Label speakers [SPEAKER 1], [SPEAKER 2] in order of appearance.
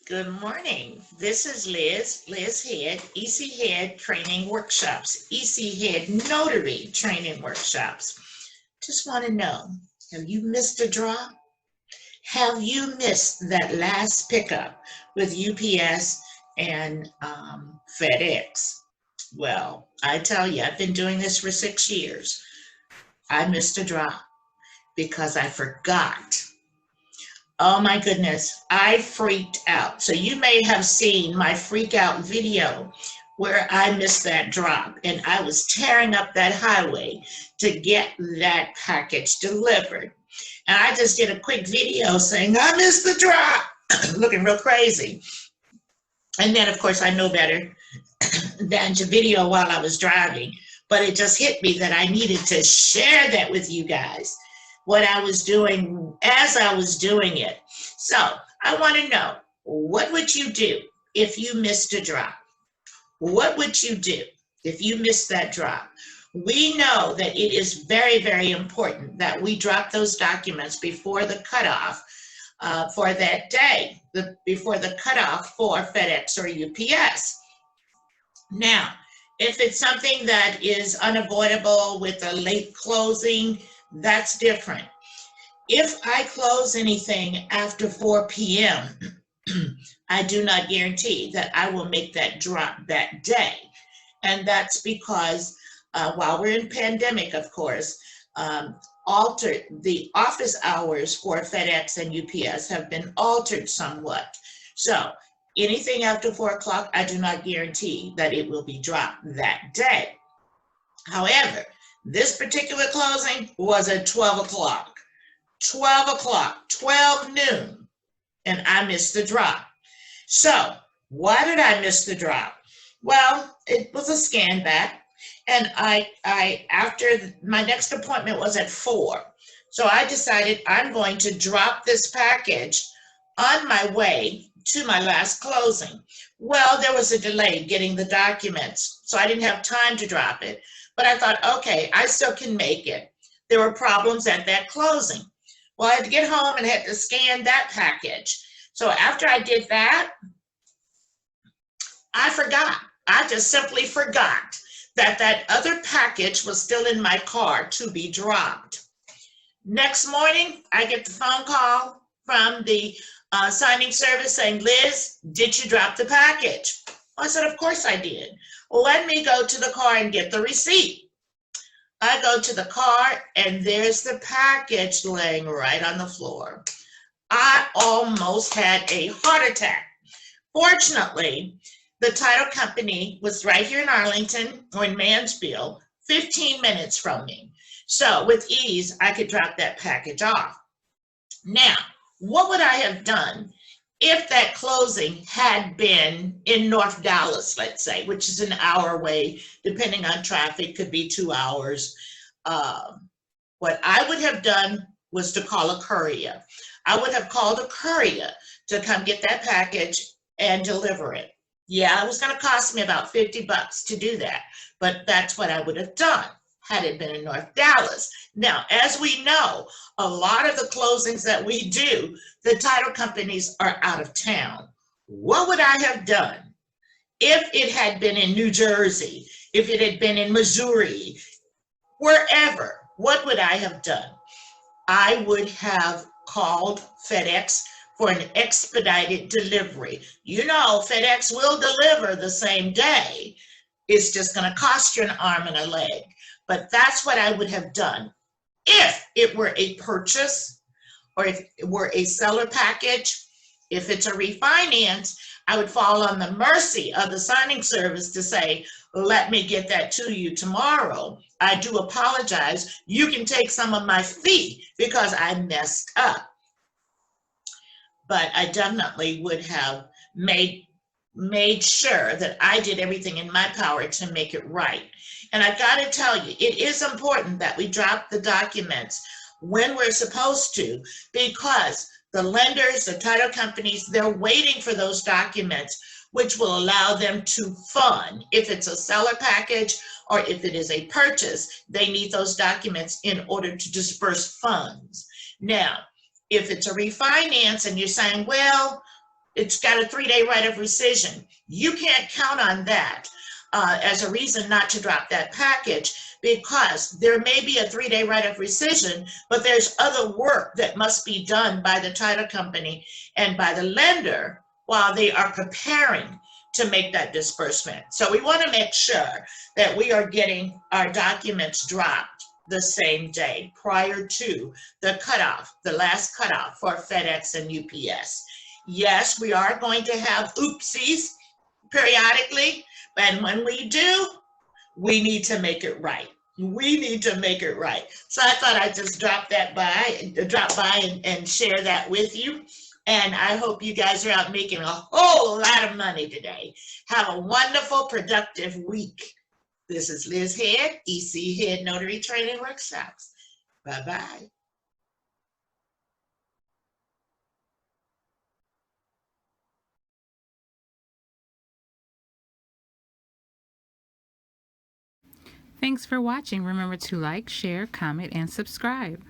[SPEAKER 1] Good morning. This is Liz Head, EC Head Training Workshops, EC Head Notary Training Workshops. Just want to know, have you missed a draw? Have you missed that last pickup with UPS and Fedex? Well, I tell you, I've been doing this for 6 years. I missed a draw because I forgot. Oh my goodness, I freaked out. So you may have seen my freak out video where I missed that drop and I was tearing up that highway to get that package delivered. And I just did a quick video saying, I missed the drop, looking real crazy. And then of course I know better than to video while I was driving, but it just hit me that I needed to share that with you guys, what I was doing as I was doing it. So I want to know, what would you do if you missed a drop? What would you do if you missed that drop? We know that it is very, very important that we drop those documents before the cutoff for that day, before the cutoff for FedEx or UPS. Now, if it's something that is unavoidable with a late closing, that's different. If I close anything after 4 p.m., I do not guarantee that I will make that drop that day. And that's because while we're in pandemic, of course, altered the office hours for FedEx and UPS have been altered somewhat. So anything after 4 o'clock, I do not guarantee that it will be dropped that day. However, this particular closing was at 12 o'clock. 12 noon, and I missed the drop. So why did I miss the drop? Well, it was a scan back, and I after my next appointment was at 4. So I decided I'm going to drop this package on my way to my last closing. Well, there was a delay getting the documents, so I didn't have time to drop it. But I thought, okay, I still can make it. There were problems at that closing. Well, I had to get home and had to scan that package. So after I did that, I forgot. I just simply forgot that that other package was still in my car to be dropped. Next morning, I get the phone call from the signing service saying, Liz, did you drop the package? I said, of course I did. Well, let me go to the car and get the receipt. I go to the car and there's the package laying right on the floor. I almost had a heart attack. Fortunately, the title company was right here in Arlington or in Mansfield, 15 minutes from me. So with ease, I could drop that package off. Now, what would I have done if that closing had been in North Dallas, let's say, which is an hour away, depending on traffic, could be 2 hours. What I would have done was to call a courier. I would have called a courier to come get that package and deliver it. Yeah, it was going to cost me about $50 to do that, but that's what I would have done had it been in North Dallas. Now, as we know, a lot of the closings that we do, the title companies are out of town. What would I have done if it had been in New Jersey, if it had been in Missouri, wherever? What would I have done? I would have called FedEx for an expedited delivery. You know, FedEx will deliver the same day. It's just going to cost you an arm and a leg. But that's what I would have done. If it were a purchase or if it were a seller package, if it's a refinance, I would fall on the mercy of the signing service to say, let me get that to you tomorrow. I do apologize. You can take some of my fee because I messed up. But I definitely would have made sure that I did everything in my power to make it right. And I've got to tell you, it is important that we drop the documents when we're supposed to, because the lenders, the title companies, they're waiting for those documents, which will allow them to fund. If it's a seller package or if it is a purchase, they need those documents in order to disperse funds. Now, if it's a refinance and you're saying, well, it's got a 3-day right of rescission. You can't count on that as a reason not to drop that package, because there may be a 3-day right of rescission, but there's other work that must be done by the title company and by the lender while they are preparing to make that disbursement. So we want to make sure that we are getting our documents dropped the same day prior to the cutoff, the last cutoff for FedEx and UPS. Yes, we are going to have oopsies periodically, and when we do, we need to make it right. We need to make it right. So I thought I'd just drop by and share that with you. And I hope you guys are out making a whole lot of money today. Have a wonderful, productive week. This is Liz Head, EC Head Notary Training Workshops. Bye-bye.
[SPEAKER 2] Thanks for watching. Remember to like, share, comment, and subscribe.